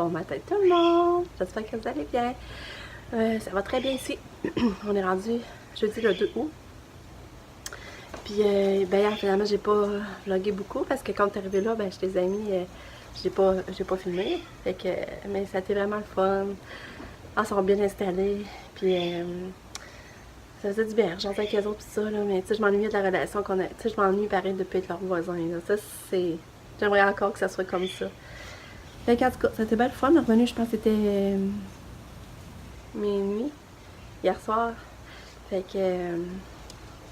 bon matin tout le monde! J'espère que vous allez bien. Ça va très bien ici. On est rendu jeudi le 2 août. Puis, hier, finalement, j'ai pas vlogué beaucoup parce que quand t'es arrivé là, je les ai mis, j'ai pas filmé. Fait que, mais ça a été vraiment le fun. Ils sont bien installés. Puis, ça faisait du bien, j'entends avec les autres pis ça, là, mais tu sais, je m'ennuyais de la relation qu'on a. Tu sais, je m'ennuie pareil de plus être leur voisin. Là. Ça, c'est. J'aimerais encore que ça soit comme ça. Fait qu'en tout cas, c'était bien le fun. On est revenu, je pense que c'était minuit, hier soir. Fait que.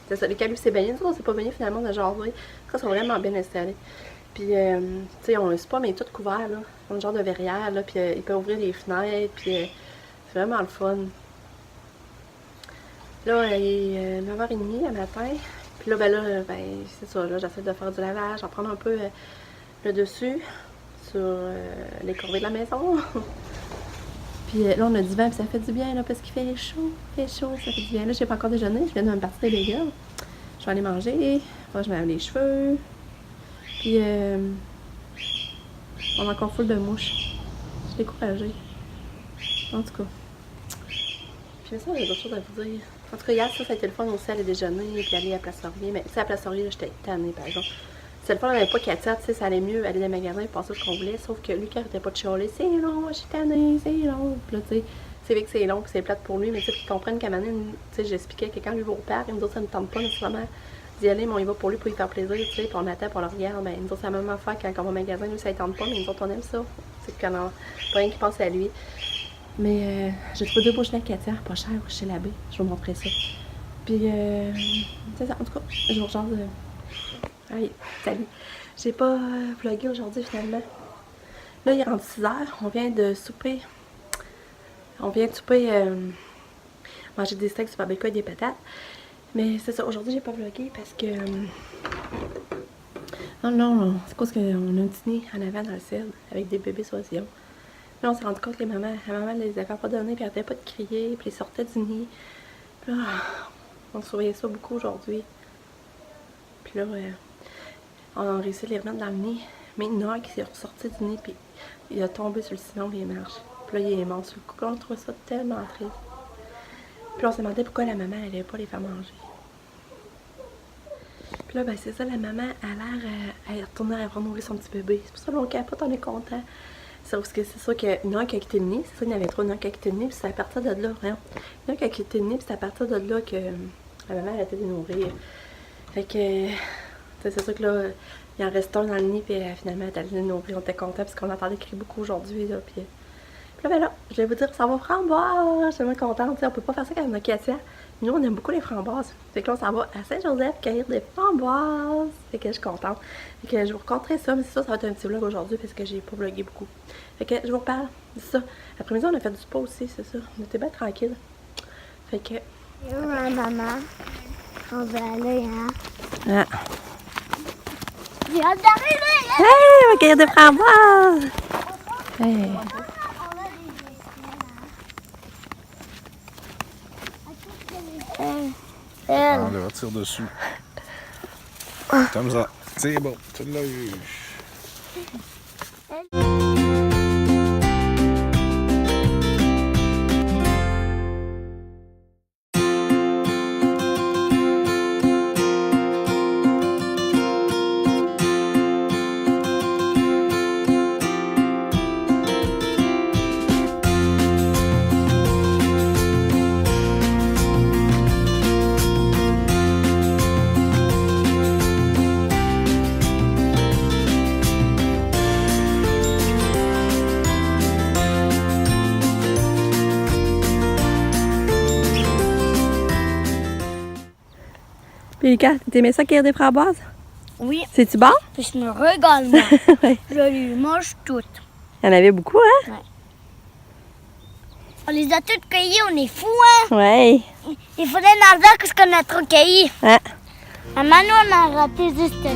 C'est ça, les cabus s'est baigné. Nous, on s'est pas baigné finalement, on a jasé. Ils sont vraiment bien installés. Puis, tu sais, on a un spa, mais tout couvert, là. On a un genre de verrière, là. Puis, ils peuvent ouvrir les fenêtres. Puis, c'est vraiment le fun. Là, il est 9h30 le matin. Puis là, c'est ça, là, j'essaie de faire du lavage, en prendre un peu le dessus sur les corvées de la maison. Puis là, on a du vent, puis ça fait du bien, là, parce qu'il fait chaud. Il fait chaud, ça fait du bien. Là, j'ai pas encore déjeuné, je viens de me partir des légumes. Je vais aller manger. Moi, je me lave les cheveux. Puis, on a encore full de mouches. Je suis découragée. En tout cas. Puis ça, j'ai d'autres choses à vous dire. En tout cas, hier, ça a été le fun aussi, aller déjeuner, puis aller à Place Laurier. Mais tu sais, à Place Laurier, j'étais tannée, par exemple. C'est le fun, on n'avait pas Katia, tu sais, ça allait mieux aller dans les magasins et passer ce qu'on voulait. Sauf que lui, qui arrêtait pas de chialer, c'est long, je suis tannée, c'est long. Puis là, tu sais, c'est vrai que c'est long, que c'est plate pour lui, mais tu sais, qu'ils comprennent qu'à un moment donné, tu sais, j'expliquais que quand lui va au parc, nous autres, ça ne tente pas nécessairement d'y aller, mais on y va pour lui, pour lui faire plaisir, tu sais, puis on attend, puis on le regarde. Ben, nous autres, c'est la même affaire quand on va au magasin, lui, ça ne tente pas, mais nous autres, on aime ça. C'est qu'on n'a pas rien qui pense à lui. Mais j'ai trouvé 2 bouches de Katia, pas cher, chez l'abbé. Je vais vous montrer ça. Puis, c'est ça. En tout cas, je vous rejoins. Allez, salut. J'ai pas vlogué aujourd'hui, finalement. Là, il est rendu 6h. On vient de souper. Manger des steaks, du barbecue et des patates. Mais c'est ça. Aujourd'hui, j'ai pas vlogué parce que... Non. C'est parce qu'on a un dîner en avant dans le ciel avec des bébés soisillons. Là, on s'est rendu compte que la maman les avait pas donnés, puis elle arrêtait pas de crier, puis ils sortaient du nid. Puis là, on surveillait ça beaucoup aujourd'hui. Puis là, on a réussi à les remettre dans le nid. Mais il y en a un qui s'est ressorti du nid, puis il a tombé sur le ciment, il marche. Puis là, il est mort sur le coup. Là, on trouvait ça tellement triste. Puis là, on s'est demandé pourquoi la maman n'allait pas les faire manger. Puis là, c'est ça, la maman a l'air à retourner à avoir nourri son petit bébé. C'est pour ça qu'on capote, on est content. Parce que c'est sûr qu'il y en a un qui a quitté le nid, c'est ça qu'il y en avait trop, il y en a un qui a quitté le nid, puis c'est à partir de là, rien. Il y en a un qui a quitté le nid, puis c'est à partir de là que la maman a été de nourrir. Fait que, c'est sûr que là, il en reste un dans le nid, puis finalement, elle a été de nourrir, on était contents, parce qu'on entendait crier beaucoup aujourd'hui, là, puis là, je vais vous dire, ça va framboise, je suis vraiment contente, on peut pas faire ça quand on a Katia. Nous, on aime beaucoup les framboises. Fait que là, on s'en va à Saint-Joseph cueillir des framboises. Fait que je suis contente. Fait que je vous raconterai ça, mais c'est ça, ça va être un petit vlog aujourd'hui parce que j'ai pas vlogué beaucoup. Fait que je vous reparle. C'est ça. Après-midi, on a fait du spa aussi, c'est ça. On était bien tranquille. Fait que. Maman, on va aller, hein? Ah. J'ai hâte d'arriver, hein? Hey, on va cueillir des framboises! Hey. On le retire dessus. Comme ça. C'est bon, tu l'as eu. Puis, t'aimais ça cueillir des framboises? Oui. C'est-tu bon? Puis je me régale, moi. Ouais. Je les mange toutes. Il y en avait beaucoup, hein? Ouais. On les a toutes cueillies, on est fous, hein? Ouais. Il faudrait en dire ce qu'on a trop cueilli. Ah. Maman, nous, on a raté juste là.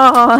Oh!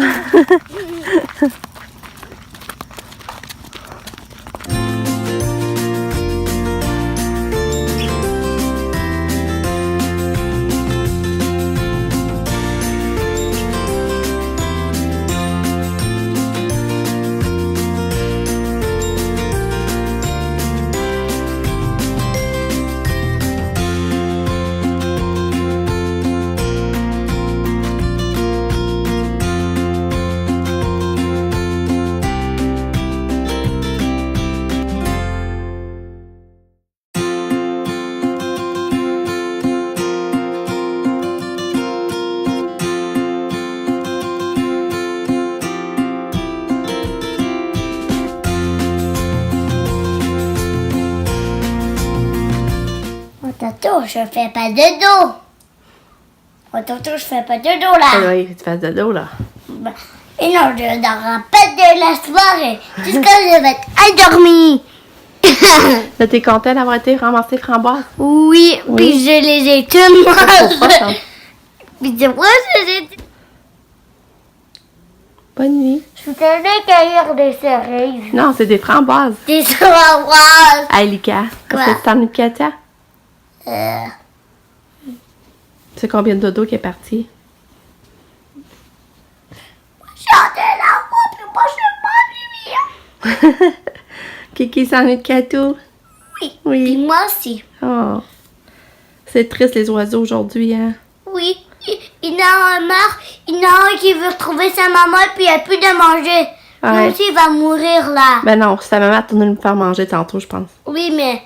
Toto, je fais pas de dos. Toto, je fais pas de dos là. Oui, tu fasses de dos, là. Et non, je ne dors pas de la soirée. Jusqu'à je vais être endormie. Là, t'es content d'avoir été ramassé framboise? Oui, puis je les ai toutes Trop mangées. proche, hein? Puis c'est moi, je les ai... Bonne nuit. Je suis allée cueillir des cerises. Non, c'est des framboises. Des framboises. Hey, Lika, Quoi? est-ce que tu t'ennuies de Katia? Euh, C'est combien de dodo qui est parti? Chantez la voix, puis moi, je suis pas lui. Kiki s'ennuie de Katou? Oui. Oui. Puis moi aussi. Oh. C'est triste, les oiseaux, aujourd'hui, hein? Oui. Il y en a un marre. Il y en a un qui veut retrouver sa maman et puis il n'y a plus de manger. Ouais. Lui aussi, il va mourir là. Ben non, sa maman a tourné me faire manger tantôt, je pense. Oui, mais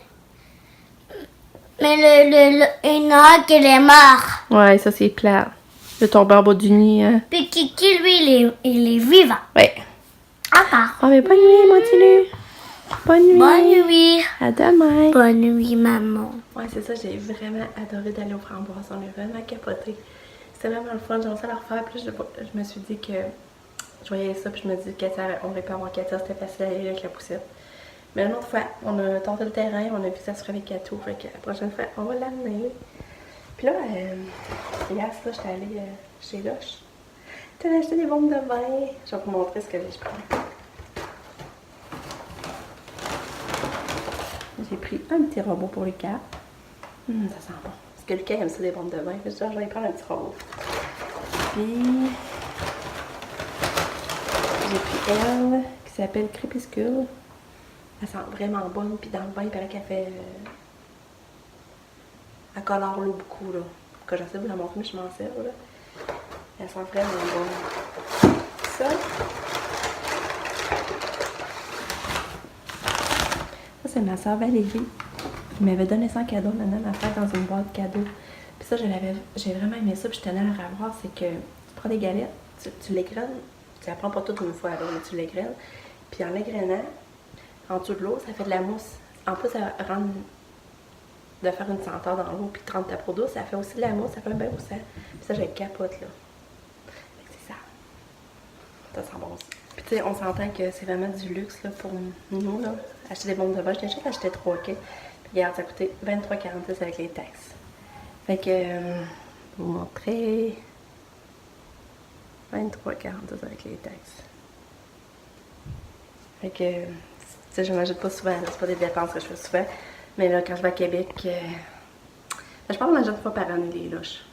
il y en a un qui est mort. Ouais, ça, c'est plat. Le tomber en bas du nid, hein? Puis Kiki, lui, il est vivant. Ouais. Encore. Oh, mais bonne nuit, mon petit Lu. Bonne nuit. Bonne nuit. À demain. Bonne nuit, maman. Ouais, c'est ça, j'ai vraiment adoré d'aller au framboise. On est vraiment capoté. C'était vraiment le fun, j'ai réussi à le refaire. Puis je me suis dit que je voyais ça, puis je me dis que Katia, on aurait pu avoir Katia, c'était facile à aller avec la poussette. Mais une autre fois, on a tenté le terrain, on a vu que ça se ferait avec Katou. Fait que la prochaine fois, on va l'amener. Puis là, hier, là, j'étais allée chez Lush. J'étais allée acheter des bombes de vin. Je vais vous montrer ce que j'ai pris. J'ai pris un petit robot pour Lucas. Ça sent bon. Parce que Lucas aime ça des bombes de vin. Fait que je vais prendre un petit robot. Puis j'ai pris elle qui s'appelle Crépuscule. Elle sent vraiment bonne. Puis dans le bain, il paraît qu'elle fait. Elle colore l'eau beaucoup là. Que j'essaie de vous la montrer, mais je m'en sers là. Elle sent vraiment bonne. Ça c'est ma soeur Valérie qui m'avait donné ça en cadeau, maintenant ma fête dans une boîte cadeau. Puis ça, j'ai vraiment aimé ça, puis je tenais à le revoir, c'est que tu prends des galettes, tu l'égrènes, tu la prends pas toute une fois, là, mais tu l'égrènes, puis en l'égrenant, en dessous de l'eau, ça fait de la mousse. En plus, ça rend de faire une senteur dans l'eau, puis de rendre ta peau douce, ça fait aussi de la mousse, ça fait un bain moussant. Puis ça, j'ai capote, là. Fait que c'est ça. Ça sent bon aussi. Puis tu sais, on s'entend que c'est vraiment du luxe, là, pour nous, là. Acheter des bombes de vin, je t'ai acheté 3 quais. Puis regarde, ça a coûté 23,46 avec les taxes. Fait que, vous montrer 23,42 avec les taxes. Fait que, tu sais, je m'ajoute pas souvent, là, c'est pas des dépenses que je fais souvent. Mais là, quand je vais à Québec, je pense que j'achète une fois par année les Lush.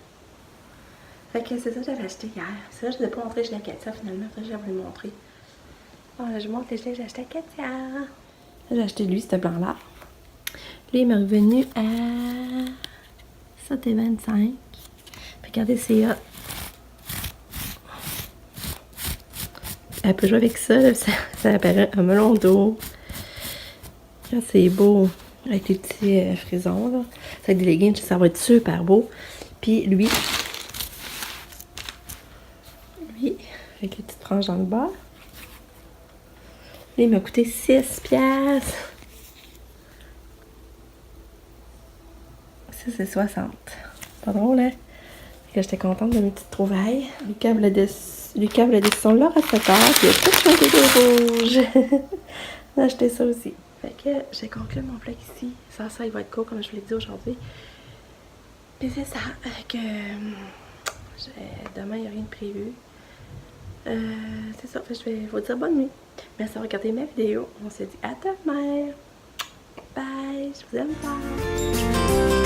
Fait que c'est ça que j'avais acheté hier. C'est ça que je ne l'ai pas montré chez la Katia finalement, ça j'ai voulu le montrer. Bon, là, je montre les gelées que j'ai acheté à Katia. Là, j'ai acheté lui, ce blanc-là. Lui, il m'est revenu à 7,25. Puis regardez, c'est hot. Elle peut jouer avec ça, là, ça apparaît un melon d'eau. C'est beau. Avec les petits frisons, là. C'est avec des leggings, ça va être super beau. Puis lui, avec les petites franges dans le bas. Lui, il m'a coûté 6 piastres. Ça, c'est 60. Pas drôle, hein? J'étais contente de mes petites trouvailles. Lucas voulait des sons là à 7 heures, puis il a tout choisi de rouge. J'ai acheté ça aussi. Fait que j'ai conclu mon vlog ici. Ça, il va être court, comme je vous l'ai dit aujourd'hui. Puis c'est ça. Que demain, il n'y a rien de prévu. C'est ça, fait que je vais vous dire bonne nuit. Merci d'avoir regardé ma vidéo. On se dit à demain. Bye, je vous aime pas.